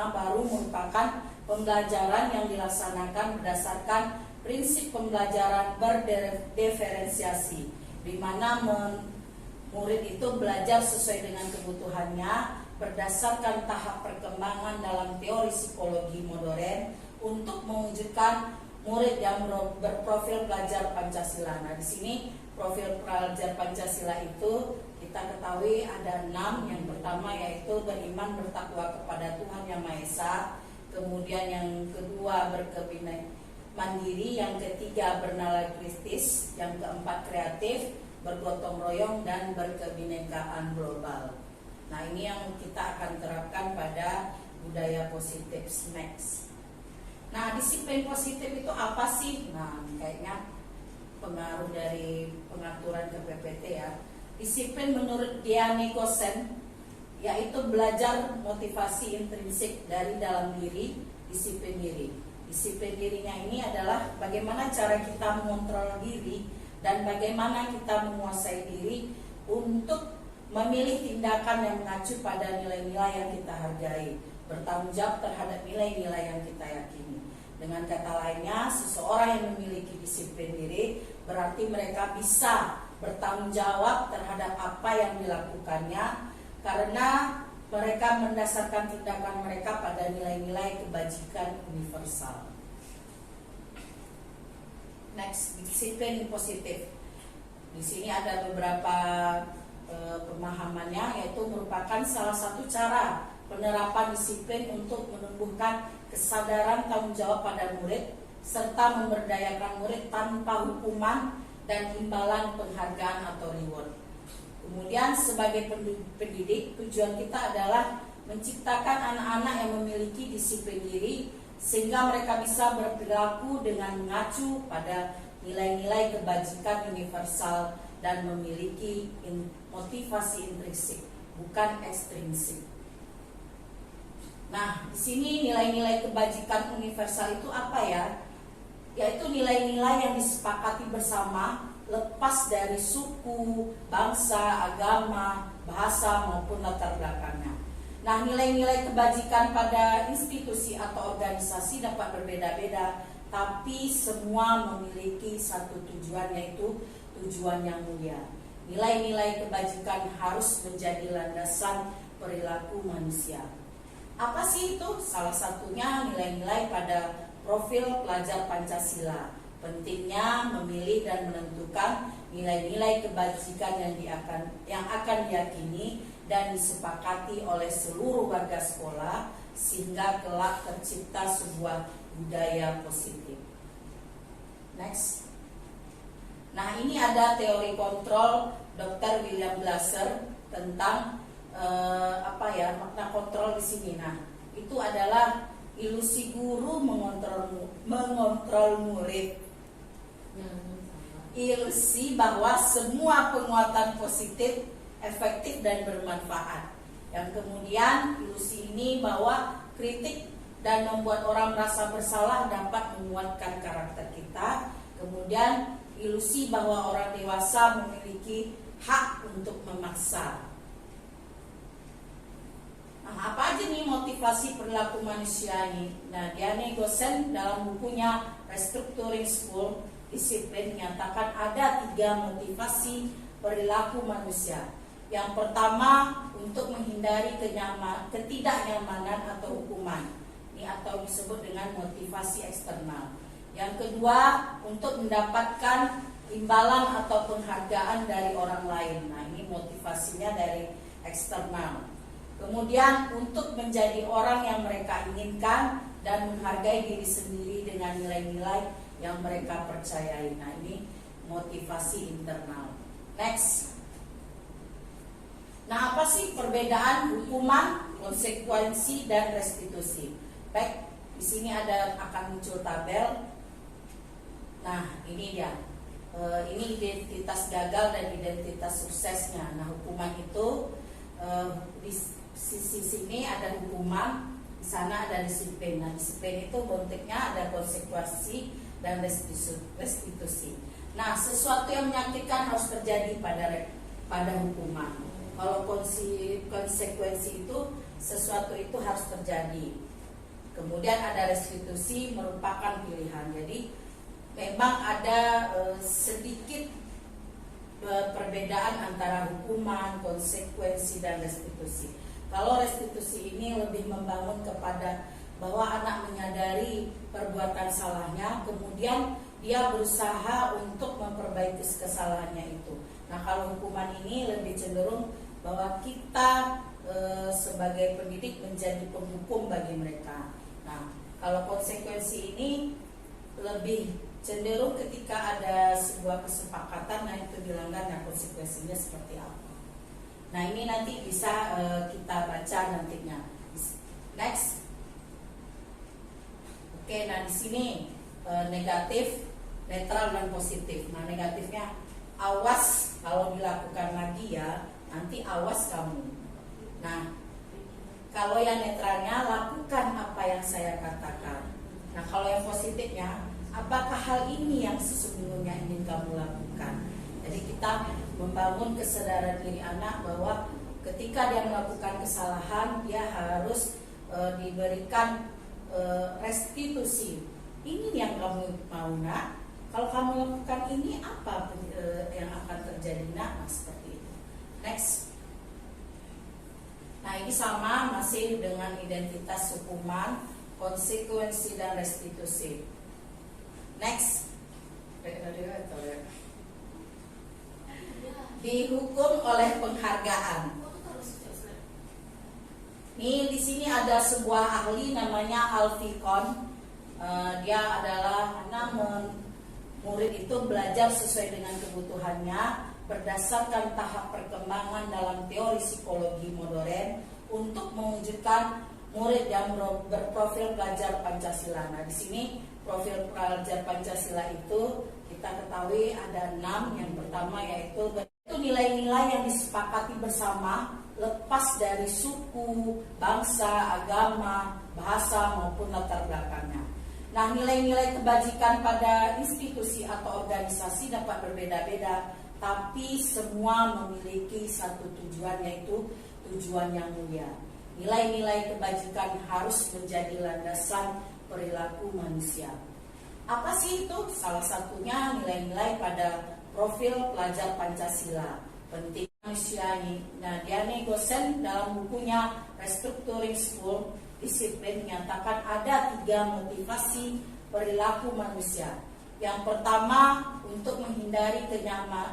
SMA baru merupakan pembelajaran yang dilaksanakan berdasarkan prinsip pembelajaran berdiferensiasi, di mana murid itu belajar sesuai dengan kebutuhannya berdasarkan tahap perkembangan dalam teori psikologi modern untuk mewujudkan murid yang berprofil pelajar Pancasila. Nah, di sini profil pelajar Pancasila itu kita ketahui ada 6. Yang pertama yaitu beriman bertakwa kepada Tuhan Yang Maha Esa. Kemudian yang kedua berkebinekaan mandiri, yang ketiga bernalar kritis, yang keempat kreatif, bergotong royong, dan berkebinekaan global. Nah, ini yang kita akan terapkan pada budaya positif SMAX. Nah, disiplin positif itu apa sih? Nah, kayaknya pengaruh dari pengaturan KPPT ya. Disiplin menurut Diane Gosen yaitu belajar motivasi intrinsik dari dalam diri, disiplin diri. Disiplin dirinya ini adalah bagaimana cara kita mengontrol diri dan bagaimana kita menguasai diri untuk memilih tindakan yang mengacu pada nilai-nilai yang kita hargai, bertanggung jawab terhadap nilai-nilai yang kita yakini. Dengan kata lainnya, seseorang yang memiliki disiplin diri berarti mereka bisa bertanggung jawab terhadap apa yang dilakukannya karena mereka mendasarkan tindakan mereka pada nilai-nilai kebajikan universal. Next, disiplin positif. Di sini ada beberapa pemahamannya, yaitu merupakan salah satu cara penerapan disiplin untuk menumbuhkan kesadaran tanggung jawab pada murid serta memberdayakan murid tanpa hukuman dan imbalan penghargaan atau reward. Kemudian sebagai pendidik, tujuan kita adalah menciptakan anak-anak yang memiliki disiplin diri sehingga mereka bisa berperilaku dengan mengacu pada nilai-nilai kebajikan universal dan memiliki motivasi intrinsik, bukan ekstrinsik. Nah, di sini nilai-nilai kebajikan universal itu apa ya? Yaitu nilai-nilai yang disepakati bersama lepas dari suku, bangsa, agama, bahasa maupun latar belakangnya. Nah, nilai-nilai kebajikan pada institusi atau organisasi dapat berbeda-beda, tapi semua memiliki satu tujuan, yaitu tujuan yang mulia. Nilai-nilai kebajikan harus menjadi landasan perilaku manusia. Apa sih itu? Salah satunya nilai-nilai pada profil pelajar Pancasila. Pentingnya memilih dan menentukan nilai-nilai kebajikan yang akan diyakini dan disepakati oleh seluruh warga sekolah sehingga kelak tercipta sebuah budaya positif. Next. Nah, ini ada teori kontrol Dr. William Glasser tentang makna kontrol di sini. Nah, itu adalah ilusi guru mengontrol murid. Ilusi bahwa semua penguatan positif efektif dan bermanfaat. Yang kemudian ilusi ini bahwa kritik dan membuat orang merasa bersalah dapat menguatkan karakter kita. Kemudian ilusi bahwa orang dewasa memiliki hak untuk memaksa. Nah, apa aja nih motivasi perilaku manusia ini? Nah, Diane Gosen dalam bukunya Restructuring School Disiplin menyatakan ada 3 motivasi perilaku manusia. Yang pertama, untuk menghindari ketidaknyamanan atau hukuman. Ini atau disebut dengan motivasi eksternal. Yang kedua, untuk mendapatkan imbalan atau penghargaan dari orang lain. Nah, ini motivasinya dari eksternal. Kemudian untuk menjadi orang yang mereka inginkan dan menghargai diri sendiri dengan nilai-nilai yang mereka percayai. Nah, ini motivasi internal. Next. Nah, apa sih perbedaan hukuman, konsekuensi, dan restitusi? Baik, di sini akan muncul tabel. Nah, ini dia. Ini identitas gagal dan identitas suksesnya. Nah, hukuman itu di sisi sini ada hukuman, di sana ada disiplin. Nah, disiplin itu bentuknya ada konsekuensi dan restitusi. Nah, sesuatu yang menyakitkan harus terjadi pada hukuman. Kalau konsekuensi itu sesuatu itu harus terjadi. Kemudian ada restitusi merupakan pilihan. Jadi memang ada sedikit perbedaan antara hukuman, konsekuensi, dan restitusi. Kalau restitusi ini lebih membangun kepada bahwa anak menyadari perbuatan salahnya, kemudian dia berusaha untuk memperbaiki kesalahannya itu. Nah, kalau hukuman ini lebih cenderung bahwa kita sebagai pendidik menjadi penghukum bagi mereka. Nah, kalau konsekuensi ini lebih cenderung ketika ada sebuah kesepakatan, nah itu dilanggar, nah konsekuensinya seperti apa. Nah, ini nanti bisa kita baca nantinya. Next. Oke, nah di sini negatif, netral, dan positif. Nah, negatifnya awas kalau dilakukan lagi ya, nanti awas kamu. Nah, kalau yang netralnya lakukan apa yang saya katakan. Nah, kalau yang positifnya, apakah hal ini yang sesungguhnya ingin kamu lakukan. Jadi kita membangun kesadaran diri anak bahwa ketika dia melakukan kesalahan, dia harus diberikan restitusi. Ini yang kamu mau, nak. Kalau kamu lakukan ini, apa yang akan terjadi, nak? Nah, seperti itu. Next. Nah, ini sama masih dengan identitas hukuman, konsekuensi, dan restitusi. Next. Dihukum oleh penghargaan. Nih, di sini ada sebuah ahli namanya Alfikon. Dia adalah murid itu belajar sesuai dengan kebutuhannya berdasarkan tahap perkembangan dalam teori psikologi modern untuk mewujudkan murid yang berprofil pelajar Pancasila. Nah, di sini profil pelajar Pancasila itu kita ketahui ada 6. Yang pertama yaitu nilai-nilai yang disepakati bersama lepas dari suku, bangsa, agama, bahasa maupun latar belakangnya. Nah, nilai-nilai kebajikan pada institusi atau organisasi dapat berbeda-beda, tapi semua memiliki satu tujuan, yaitu tujuan yang mulia. Nilai-nilai kebajikan harus menjadi landasan perilaku manusia. Apa sih itu? Salah satunya nilai-nilai pada profil pelajar Pancasila. Penting manusia ini. Nah, dia nih dosen dalam bukunya Restructuring School Disiplin menyatakan ada 3 motivasi perilaku manusia. Yang pertama, untuk menghindari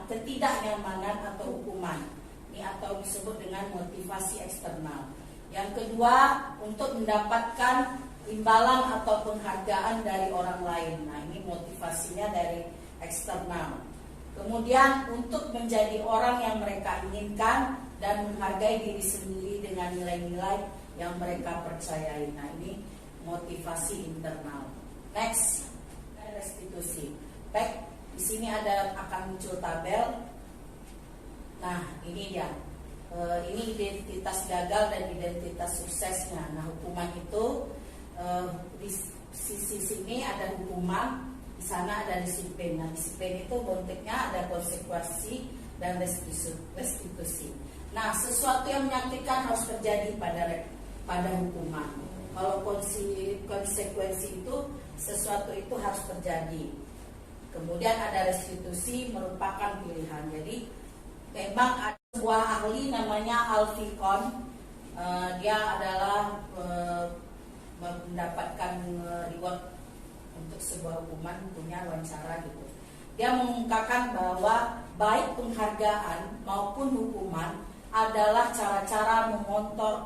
ketidaknyamanan atau hukuman. Ini atau disebut dengan motivasi eksternal. Yang kedua, untuk mendapatkan imbalan atau penghargaan dari orang lain. Nah, ini motivasinya dari eksternal. Kemudian untuk menjadi orang yang mereka inginkan dan menghargai diri sendiri dengan nilai-nilai yang mereka percayai. Nah, ini motivasi internal. Next, restitusi. Baik, di sini akan muncul tabel. Nah, ini dia. Ini identitas gagal dan identitas suksesnya. Nah, hukuman itu di sisi sini ada hukuman, di sana ada disiplin. Nah, disiplin itu bentuknya ada konsekuensi dan restitusi. Nah, sesuatu yang menyakitkan harus terjadi pada hukuman. Kalau konsekuensi itu sesuatu itu harus terjadi. Kemudian ada restitusi merupakan pilihan. Jadi memang ada sebuah ahli namanya Alfikon. Dia adalah mendapatkan reward untuk sebuah hukuman, punya wawancara gitu. Dia mengungkapkan bahwa baik penghargaan maupun hukuman adalah cara-cara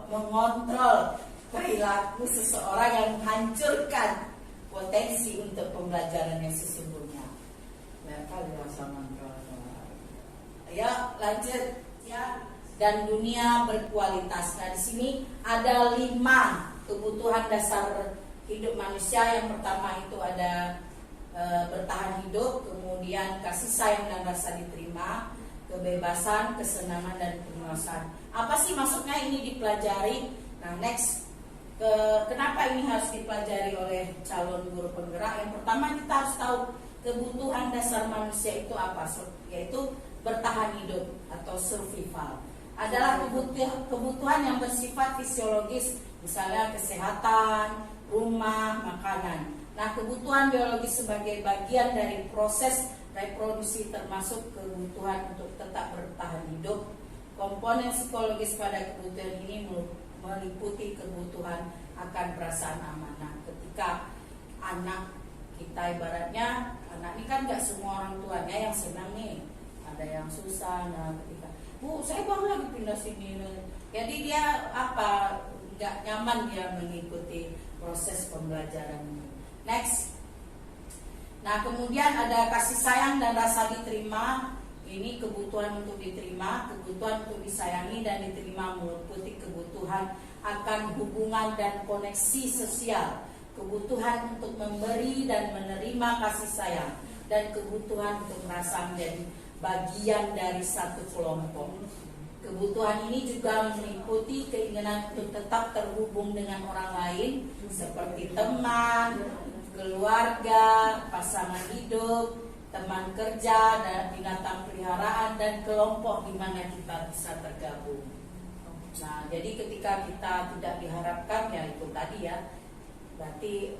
mengontrol perilaku seseorang yang menghancurkan potensi untuk pembelajaran yang sesungguhnya. Ya, lanjut ya. Dan dunia berkualitas. Nah, di sini ada 5 kebutuhan dasar hidup manusia. Yang pertama itu ada bertahan hidup, kemudian kasih sayang dan rasa diterima, kebebasan, kesenangan, dan kepuasan. Apa sih maksudnya ini dipelajari? Nah, next, kenapa ini harus dipelajari oleh calon guru penggerak? Yang pertama, kita harus tahu kebutuhan dasar manusia itu apa, yaitu bertahan hidup atau survival. Adalah kebutuhan yang bersifat fisiologis misalnya kesehatan, rumah, makanan. Nah, kebutuhan biologis sebagai bagian dari proses reproduksi termasuk kebutuhan untuk tetap bertahan hidup. Komponen psikologis pada kebutuhan ini meliputi kebutuhan akan perasaan amanah. Ketika anak kita, ibaratnya anak ini kan gak semua orang tuanya yang senang nih, ada yang susah. Nah, ketika Bu, saya baru lagi pindah sini, jadi dia gak nyaman dia mengikuti proses pembelajaran ini. Next. Nah, kemudian ada kasih sayang dan rasa diterima. Ini kebutuhan untuk diterima, kebutuhan untuk disayangi dan diterima meliputi kebutuhan akan hubungan dan koneksi sosial, kebutuhan untuk memberi dan menerima kasih sayang, dan kebutuhan untuk merasa menjadi bagian dari satu kelompok. Kebutuhan ini juga meliputi keinginan untuk tetap terhubung dengan orang lain seperti teman, keluarga, pasangan hidup, teman kerja, dan binatang peliharaan, dan kelompok di mana kita bisa tergabung. Nah, jadi ketika kita tidak diharapkan, ya itu tadi ya, berarti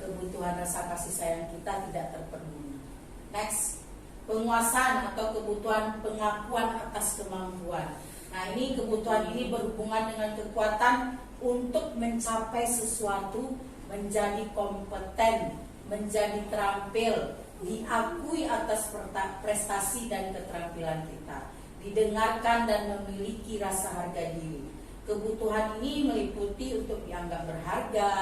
kebutuhan rasa kasih sayang kita tidak terpenuhi. Next, penguasaan atau kebutuhan pengakuan atas kemampuan. Nah, ini kebutuhan ini berhubungan dengan kekuatan untuk mencapai sesuatu, menjadi kompeten, menjadi terampil, diakui atas prestasi dan keterampilan kita, didengarkan dan memiliki rasa harga diri. Kebutuhan ini meliputi untuk dianggap berharga,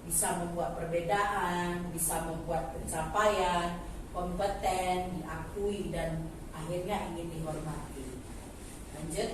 bisa membuat perbedaan, bisa membuat pencapaian, kompeten, diakui, dan akhirnya ingin dihormati. Lanjut.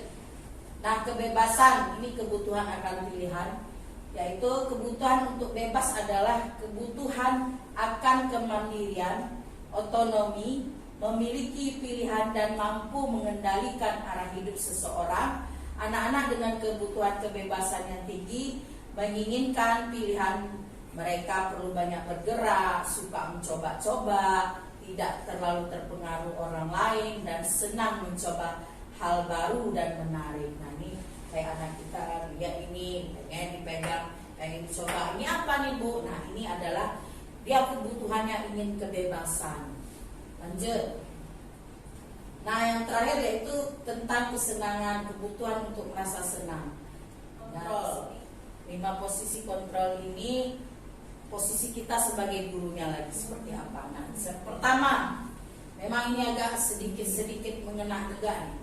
Nah, kebebasan ini kebutuhan akan pilihan, yaitu kebutuhan untuk bebas adalah kebutuhan akan kemandirian, otonomi, memiliki pilihan dan mampu mengendalikan arah hidup seseorang. Anak-anak dengan kebutuhan kebebasan yang tinggi menginginkan pilihan, mereka perlu banyak bergerak, suka mencoba-coba, tidak terlalu terpengaruh orang lain, dan senang mencoba hal baru dan menarik. Nah, ini kayak anak kita, lihat ini pengen dipegang, pengen dicoba, ini apa nih Bu? Nah, ini adalah dia kebutuhannya ingin kebebasan. Lanjut. Nah, yang terakhir yaitu tentang kesenangan, kebutuhan untuk merasa senang. Kontrol. 5 posisi kontrol ini posisi kita sebagai gurunya lagi seperti apa. Nah, pertama, memang ini agak sedikit mengena juga nih.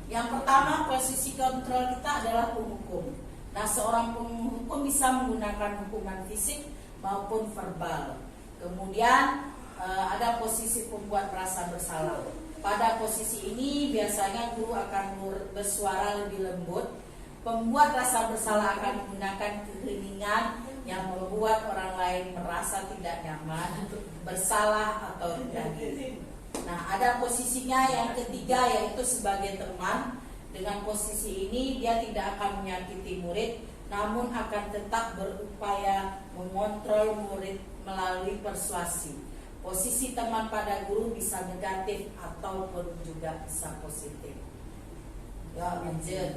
Yang pertama, posisi kontrol kita adalah penghukum. Nah, seorang penghukum bisa menggunakan hukuman fisik maupun verbal. Kemudian ada posisi pembuat merasa bersalah. Pada posisi ini biasanya guru akan bersuara lebih lembut. Pembuat rasa bersalah akan menggunakan keheningan yang membuat orang lain merasa tidak nyaman, bersalah atau rendah diri. Nah, ada posisinya yang ketiga, yaitu sebagai teman. Dengan posisi ini dia tidak akan menyakiti murid, namun akan tetap berupaya mengontrol murid melalui persuasi. Posisi teman pada guru bisa negatif ataupun juga bisa positif. Ya, lanjut.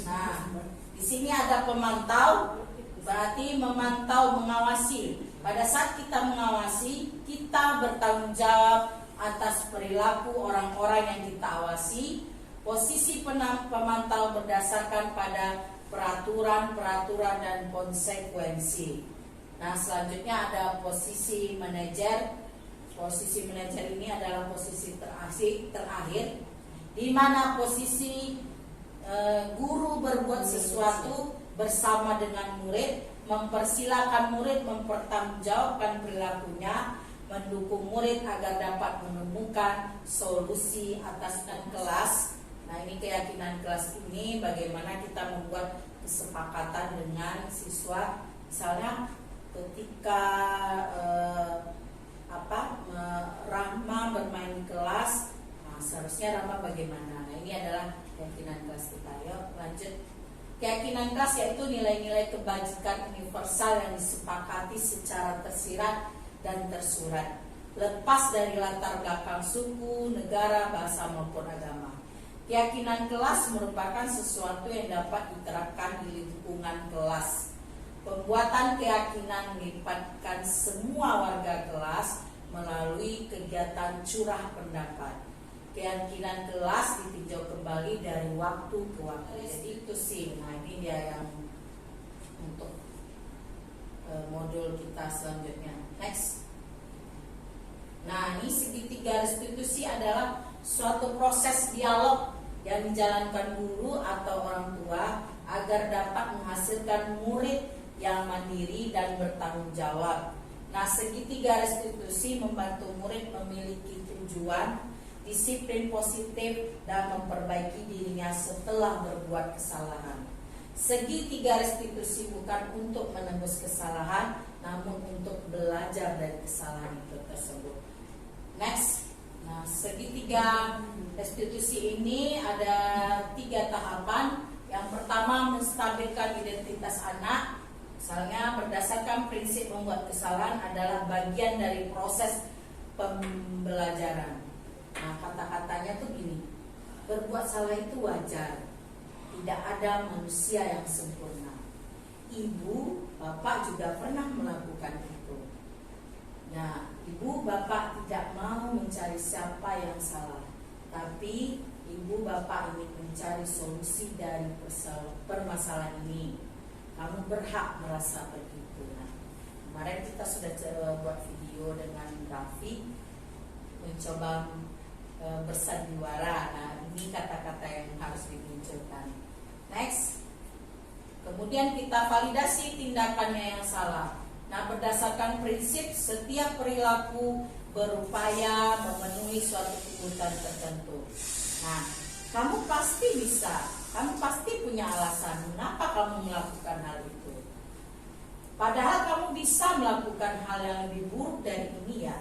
Nah, di sini ada pemantau, berarti memantau, mengawasi. Pada saat kita mengawasi, kita bertanggung jawab atas perilaku orang-orang yang kita awasi. Posisi pemantau berdasarkan pada peraturan dan konsekuensi. Nah, selanjutnya ada posisi manajer. Posisi manajer ini adalah posisi terakhir, di mana posisi guru berbuat sesuatu bersama dengan murid, mempersilahkan murid mempertanggungjawabkan perilakunya, mendukung murid agar dapat menemukan solusi atas kelas. Nah, ini keyakinan kelas ini bagaimana kita membuat kesepakatan dengan siswa. Misalnya ketika Rahma bermain di kelas, nah, seharusnya Rahma bagaimana? Nah, ini adalah keyakinan kelas kita. Yuk lanjut. Keyakinan kelas yaitu nilai-nilai kebajikan universal yang disepakati secara tersirat dan tersurat, lepas dari latar belakang suku, negara, bahasa maupun agama. Keyakinan kelas merupakan sesuatu yang dapat diterapkan di lingkungan kelas. Pembuatan keyakinan melibatkan semua warga kelas melalui kegiatan curah pendapat. Keyakinan kelas ditinjau kembali dari waktu ke waktu. Jadi itu sih, nah ini dia yang untuk modul kita selanjutnya. Next. Nah, ini segitiga restitusi adalah suatu proses dialog yang dijalankan guru atau orang tua agar dapat menghasilkan murid yang mandiri dan bertanggung jawab. Nah, segitiga restitusi membantu murid memiliki tujuan, disiplin positif, dan memperbaiki dirinya setelah berbuat kesalahan. Segitiga restitusi bukan untuk menembus kesalahan, namun untuk belajar dari kesalahan itu tersebut. Next. Nah, segitiga restitusi ini ada 3 tahapan. Yang pertama, menstabilkan identitas anak. Misalnya, berdasarkan prinsip membuat kesalahan adalah bagian dari proses pembelajaran. Nah, kata-katanya tuh gini, berbuat salah itu wajar. Tidak ada manusia yang sempurna. Ibu, bapak juga pernah melakukan itu. Nah, ibu, bapak tidak mau mencari siapa yang salah, tapi ibu, bapak ingin mencari solusi dari permasalahan ini. Kamu berhak merasa begitu. Nah, kemarin kita sudah buat video dengan Raffi mencoba bersandiwara. Nah, ini kata-kata yang harus dimunculkan. Next. Kemudian kita validasi tindakannya yang salah. Nah, berdasarkan prinsip setiap perilaku berupaya memenuhi suatu kebutuhan tertentu. Nah, kamu pasti bisa, kamu pasti punya alasan mengapa kamu melakukan hal itu. Padahal kamu bisa melakukan hal yang lebih buruk dari ini ya.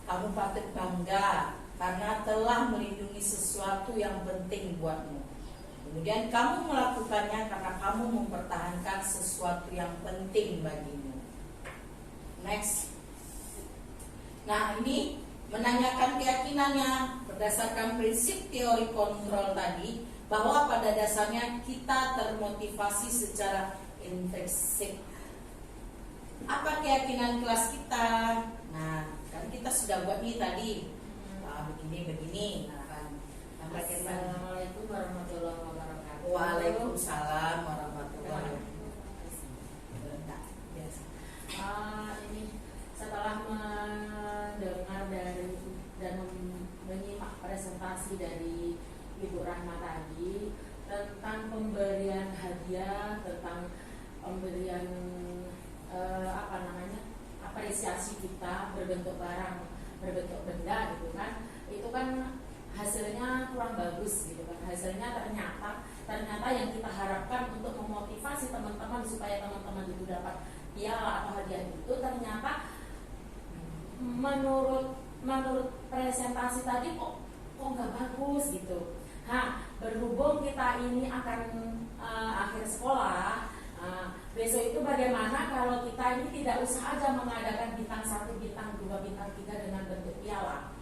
Kamu patut bangga karena telah melindungi sesuatu yang penting buatmu. Kemudian kamu melakukannya karena kamu mempertahankan sesuatu yang penting bagimu. Next. Nah, ini menanyakan keyakinannya berdasarkan prinsip teori kontrol tadi, bahwa pada dasarnya kita termotivasi secara intrinsik. Apa keyakinan kelas kita? Nah, kan kita sudah buat nih tadi. Begini. Nah, kan. Assalamualaikum warahmatullahi wabarakatuh. Waalaikumsalam warahmatullahi wabarakatuh. Ini setelah mendengar dari dan menyimak presentasi dari Ibu Rahma tadi tentang pemberian hadiah, tentang pemberian apresiasi kita berbentuk barang, berbentuk benda gitu kan, itu kan hasilnya kurang bagus gitu kan. Hasilnya ternyata yang kita harapkan untuk memotivasi teman-teman supaya teman-teman itu dapat piala atau hadiah itu ternyata menurut presentasi tadi kok nggak bagus gitu. Nah, berhubung kita ini akan akhir sekolah, besok itu bagaimana kalau kita ini tidak usah aja mengadakan bintang 1, bintang 2, bintang 3 dengan bentuk piala.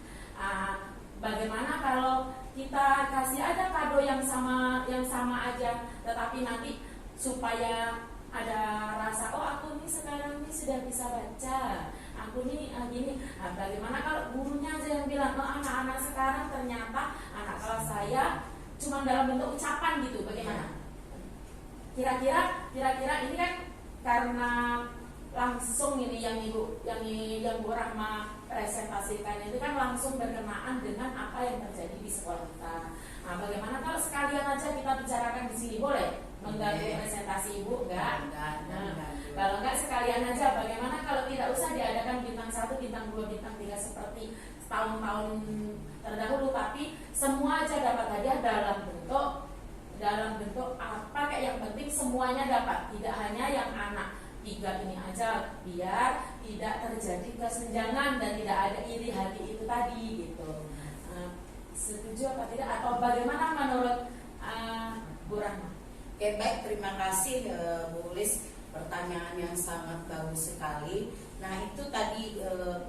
Bagaimana kalau kita kasih aja kado yang sama aja, tetapi nanti supaya ada rasa, oh aku nih sekarang ini sudah bisa baca, aku nih gini. Nah, bagaimana kalau gurunya aja yang bilang, oh anak-anak sekarang ternyata anak kelas saya cuma dalam bentuk ucapan gitu, bagaimana? Kira-kira ini kan karena langsung ini yang Bu Rahma presentasikan itu kan langsung berkenaan dengan apa yang terjadi di sekolah kita. Nah, bagaimana kalau sekalian aja kita bicarakan di sini, boleh mengganggu presentasi Ibu? Enggak. Kalau enggak sekalian aja, bagaimana kalau tidak usah diadakan bintang 1, bintang 2, bintang 3 seperti tahun-tahun terdahulu, tapi semua aja dapat hadiah dalam bentuk apa, kayak yang penting semuanya dapat, tidak hanya yang anak 3 ini aja, biar tidak terjadi kesenjangan dan tidak ada iri hati itu tadi gitu. Setuju apa tidak, atau bagaimana menurut Bu Rahma? Oke, baik, terima kasih Bu Lis, pertanyaan yang sangat bagus sekali. Nah, itu tadi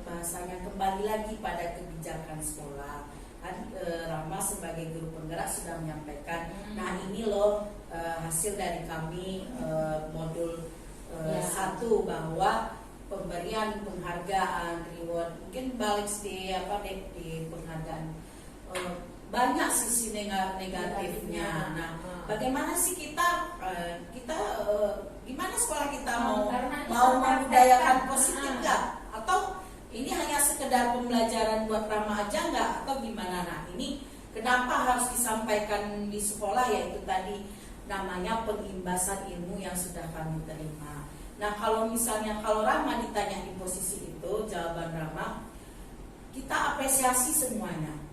bahasanya kembali lagi pada kebijakan sekolah. kan Rama sebagai guru penggerak sudah menyampaikan. Nah ini loh hasil dari kami modul 1 bahwa pemberian penghargaan, reward, mungkin balik di penghargaan banyak sisi negatifnya. Nah, bagaimana sih kita gimana sekolah kita mau membudayakan positif nggak? Atau ini hanya sekedar pembelajaran buat Rama aja nggak? Atau gimana? Nah, ini kenapa harus disampaikan di sekolah, yaitu tadi namanya pengimbasan ilmu yang sudah kami terima. Nah, kalau Rama ditanya di posisi itu, jawaban Rama, kita apresiasi semuanya.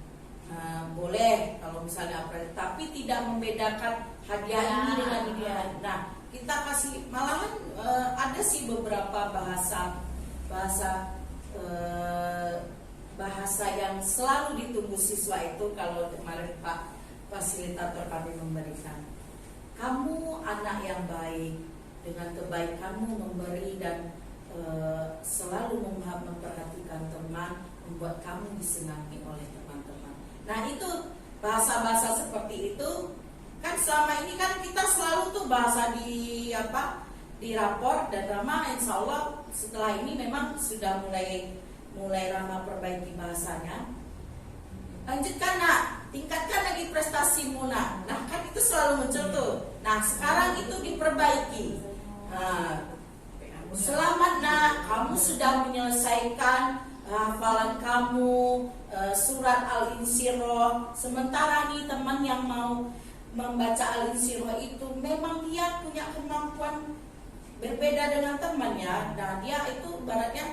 Boleh kalau misalnya apresiasi, tapi tidak membedakan hadiah ini dengan hadiah. Nah, kita kasih, malahan ada sih beberapa bahasa yang selalu ditunggu siswa itu. Kalau kemarin Pak fasilitator kami memberikan, kamu anak yang baik, dengan kebaikanmu memberi dan selalu memperhatikan teman, membuat kamu disenangi oleh teman-teman. Nah, itu bahasa-bahasa seperti itu kan selama ini kan kita selalu tuh bahasa di rapor, dan Rama insya Allah setelah ini memang sudah mulai Rama perbaiki bahasanya. Lanjutkan nak, tingkatkan lagi prestasimu nak. Nah kan itu selalu muncul tuh. Nah sekarang itu diperbaiki. Selamat nak, kamu sudah menyelesaikan hafalan kamu surat Al-Insyirah. Sementara nih teman yang mau membaca Al-Insyirah itu memang dia punya kemampuan berbeda dengan temannya. Nah dia itu ibaratnya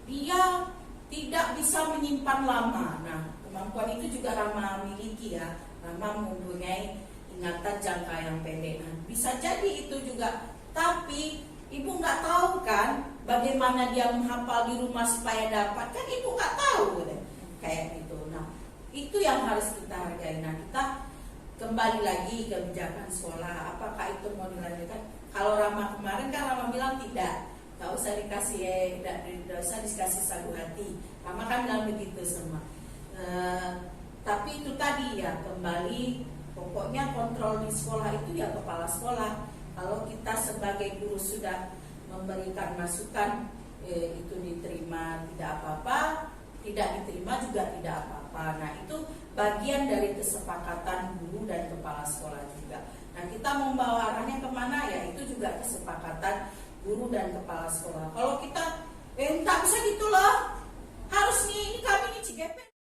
dia tidak bisa menyimpan lama. Nah kemampuan itu juga Rama miliki ya. Rama mempunyai ingatan jangka yang pendek. Nah, bisa jadi itu juga. Tapi ibu nggak tahu kan bagaimana dia menghafal di rumah supaya dapat. Kan ibu nggak tahu kayak gitu. Nah itu yang harus kita hargai. Nah kita kembali lagi ke kebijakan sekolah. Apakah itu mau dilanjutkan? Kalau Rama kemarin kan Rama bilang tidak. Nggak usah dikasih, nggak usah dikasih sagu hati. Rama kan bilang begitu semua. Tapi itu tadi ya, kembali pokoknya kontrol di sekolah itu ya kepala sekolah. Kalau kita sebagai guru sudah memberikan masukan, itu diterima tidak apa-apa, tidak diterima juga tidak apa-apa. Nah itu bagian dari kesepakatan guru dan kepala sekolah juga. Nah kita membawa arahnya kemana ya, itu juga kesepakatan guru dan kepala sekolah. Kalau kita tak bisa gitu loh, harus nih, ini kami ini CGP.